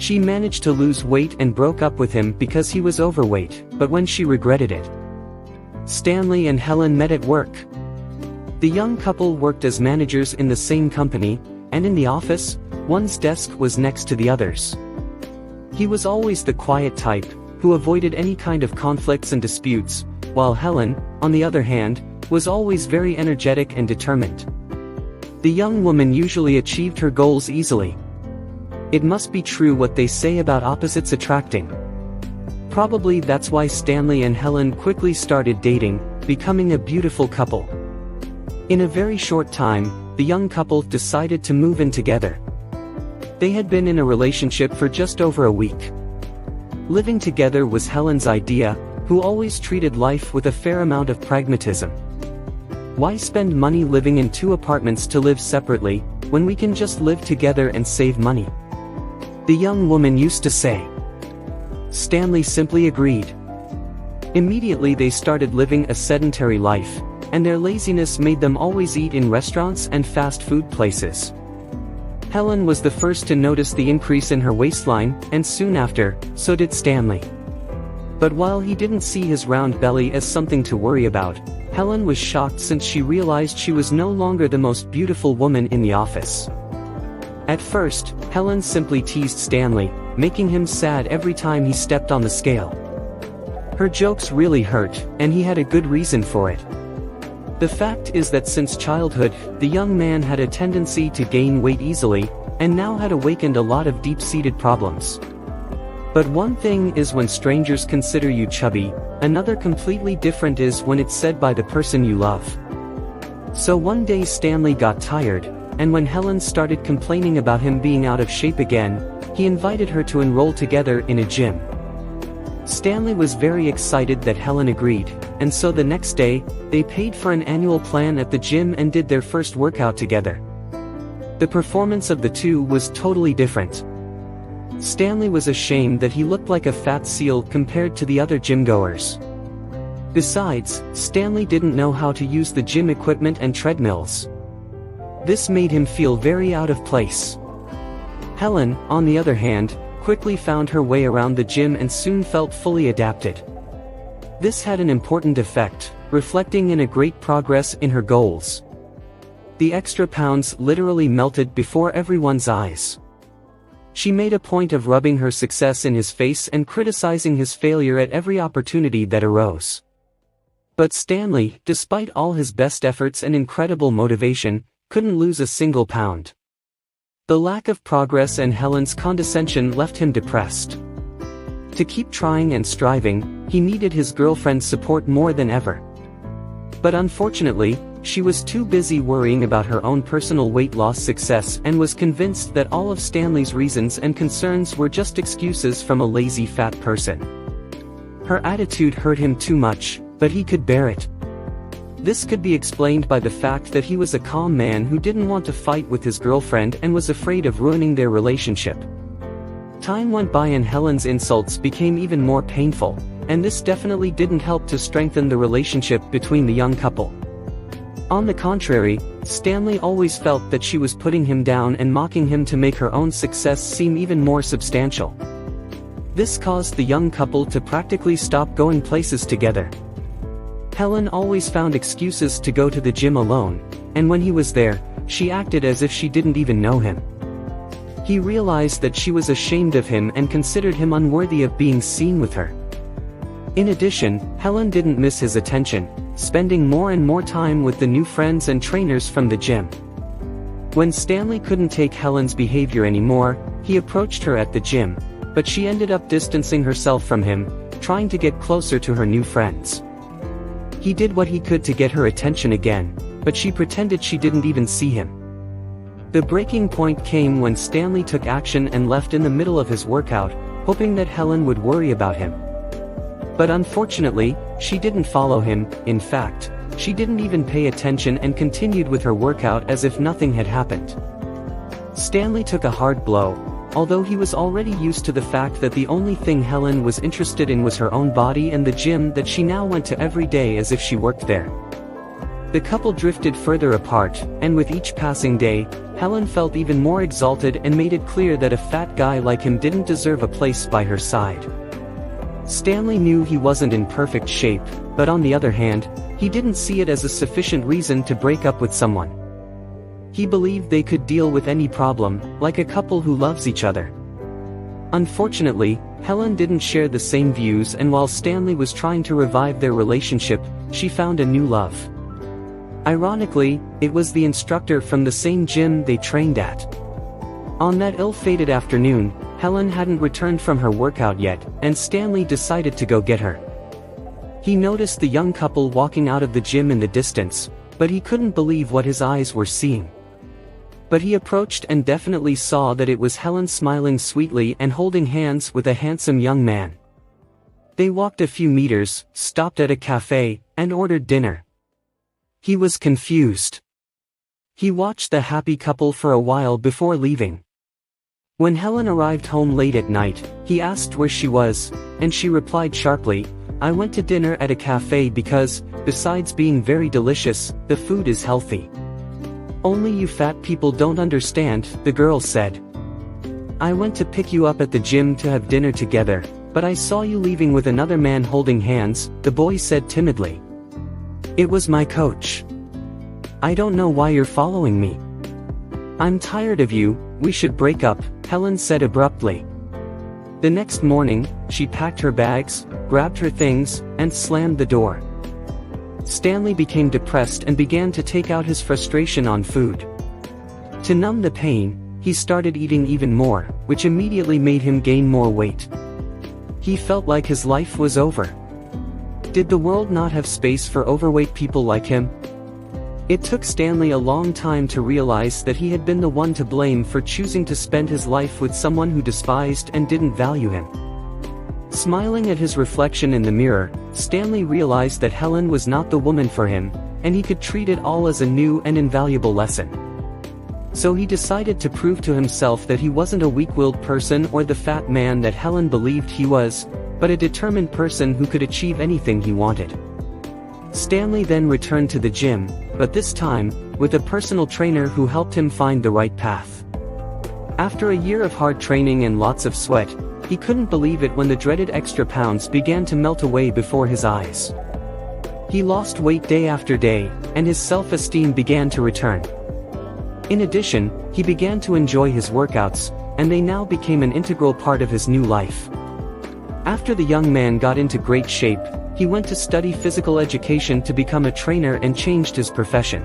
She managed to lose weight and broke up with him because he was overweight, but when she regretted it. Stanley and Helen met at work. The young couple worked as managers in the same company, and in the office, one's desk was next to the other's. He was always the quiet type, who avoided any kind of conflicts and disputes, while Helen, on the other hand, was always very energetic and determined. The young woman usually achieved her goals easily. It must be true what they say about opposites attracting. Probably that's why Stanley and Helen quickly started dating, becoming a beautiful couple. In a very short time, the young couple decided to move in together. They had been in a relationship for just over a week. Living together was Helen's idea, who always treated life with a fair amount of pragmatism. Why spend money living in two apartments to live separately, when we can just live together and save money? The young woman used to say. Stanley simply agreed. Immediately they started living a sedentary life, and their laziness made them always eat in restaurants and fast food places. Helen was the first to notice the increase in her waistline, and soon after, so did Stanley. But while he didn't see his round belly as something to worry about, Helen was shocked since she realized she was no longer the most beautiful woman in the office. At first, Helen simply teased Stanley, making him sad every time he stepped on the scale. Her jokes really hurt, and he had a good reason for it. The fact is that since childhood, the young man had a tendency to gain weight easily, and now had awakened a lot of deep-seated problems. But one thing is when strangers consider you chubby, another completely different is when it's said by the person you love. So one day Stanley got tired, and when Helen started complaining about him being out of shape again, he invited her to enroll together in a gym. Stanley was very excited that Helen agreed, and so the next day, they paid for an annual plan at the gym and did their first workout together. The performance of the two was totally different. Stanley was ashamed that he looked like a fat seal compared to the other gym-goers. Besides, Stanley didn't know how to use the gym equipment and treadmills. This made him feel very out of place. Helen, on the other hand, quickly found her way around the gym and soon felt fully adapted. This had an important effect, reflecting in a great progress in her goals. The extra pounds literally melted before everyone's eyes. She made a point of rubbing her success in his face and criticizing his failure at every opportunity that arose. But Stanley, despite all his best efforts and incredible motivation, couldn't lose a single pound. The lack of progress and Helen's condescension left him depressed. To keep trying and striving, he needed his girlfriend's support more than ever. But unfortunately, she was too busy worrying about her own personal weight loss success and was convinced that all of Stanley's reasons and concerns were just excuses from a lazy fat person. Her attitude hurt him too much, but he could bear it. This could be explained by the fact that he was a calm man who didn't want to fight with his girlfriend and was afraid of ruining their relationship. Time went by and Helen's insults became even more painful, and this definitely didn't help to strengthen the relationship between the young couple. On the contrary, Stanley always felt that she was putting him down and mocking him to make her own success seem even more substantial. This caused the young couple to practically stop going places together. Helen always found excuses to go to the gym alone, and when he was there, she acted as if she didn't even know him. He realized that she was ashamed of him and considered him unworthy of being seen with her. In addition, Helen didn't miss his attention, spending more and more time with the new friends and trainers from the gym. When Stanley couldn't take Helen's behavior anymore, he approached her at the gym, but she ended up distancing herself from him, trying to get closer to her new friends. He did what he could to get her attention again, but she pretended she didn't even see him. The breaking point came when Stanley took action and left in the middle of his workout, hoping that Helen would worry about him. But unfortunately, she didn't follow him. In fact, she didn't even pay attention and continued with her workout as if nothing had happened. Stanley took a hard blow, although he was already used to the fact that the only thing Helen was interested in was her own body and the gym that she now went to every day as if she worked there. The couple drifted further apart, and with each passing day, Helen felt even more exalted and made it clear that a fat guy like him didn't deserve a place by her side. Stanley knew he wasn't in perfect shape, but on the other hand, he didn't see it as a sufficient reason to break up with someone. He believed they could deal with any problem, like a couple who loves each other. Unfortunately, Helen didn't share the same views, and while Stanley was trying to revive their relationship, she found a new love. Ironically, it was the instructor from the same gym they trained at. On that ill-fated afternoon, Helen hadn't returned from her workout yet, and Stanley decided to go get her. He noticed the young couple walking out of the gym in the distance, but he couldn't believe what his eyes were seeing. But he approached and definitely saw that it was Helen smiling sweetly and holding hands with a handsome young man. They walked a few meters, stopped at a cafe, and ordered dinner. He was confused. He watched the happy couple for a while before leaving. When Helen arrived home late at night, he asked where she was, and she replied sharply, "I went to dinner at a cafe because, besides being very delicious, the food is healthy." "Only you fat people don't understand," the girl said. "I went to pick you up at the gym to have dinner together, but I saw you leaving with another man holding hands," the boy said timidly. "It was my coach. I don't know why you're following me. I'm tired of you, we should break up," Helen said abruptly. The next morning, she packed her bags, grabbed her things, and slammed the door. Stanley became depressed and began to take out his frustration on food. To numb the pain, he started eating even more, which immediately made him gain more weight. He felt like his life was over. Did the world not have space for overweight people like him? It took Stanley a long time to realize that he had been the one to blame for choosing to spend his life with someone who despised and didn't value him. Smiling at his reflection in the mirror, Stanley realized that Helen was not the woman for him, and he could treat it all as a new and invaluable lesson. So he decided to prove to himself that he wasn't a weak-willed person or the fat man that Helen believed he was, but a determined person who could achieve anything he wanted. Stanley then returned to the gym, but this time, with a personal trainer who helped him find the right path. After a year of hard training and lots of sweat, he couldn't believe it when the dreaded extra pounds began to melt away before his eyes. He lost weight day after day, and his self-esteem began to return. In addition, he began to enjoy his workouts, and they now became an integral part of his new life. After the young man got into great shape, he went to study physical education to become a trainer and changed his profession.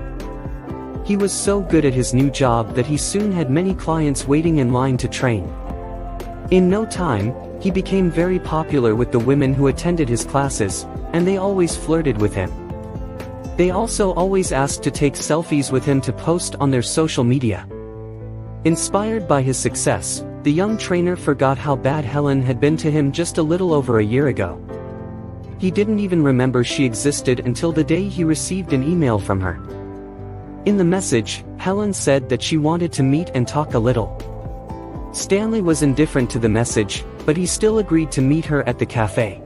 He was so good at his new job that he soon had many clients waiting in line to train. In no time, he became very popular with the women who attended his classes, and they always flirted with him. They also always asked to take selfies with him to post on their social media. Inspired by his success, the young trainer forgot how bad Helen had been to him just a little over a year ago. He didn't even remember she existed until the day he received an email from her. In the message, Helen said that she wanted to meet and talk a little. Stanley was indifferent to the message, but he still agreed to meet her at the cafe.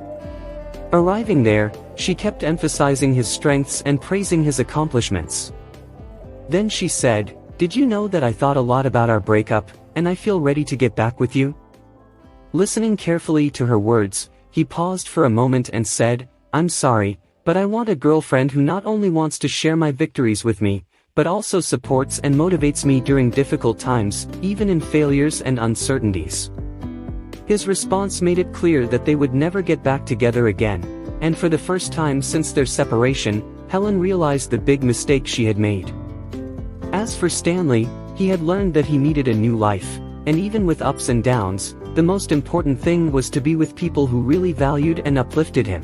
Arriving there, she kept emphasizing his strengths and praising his accomplishments. Then she said, "Did you know that I thought a lot about our breakup, and I feel ready to get back with you?" Listening carefully to her words, he paused for a moment and said, "I'm sorry, but I want a girlfriend who not only wants to share my victories with me, but also supports and motivates me during difficult times, even in failures and uncertainties." His response made it clear that they would never get back together again, and for the first time since their separation, Helen realized the big mistake she had made. As for Stanley, he had learned that he needed a new life, and even with ups and downs, the most important thing was to be with people who really valued and uplifted him.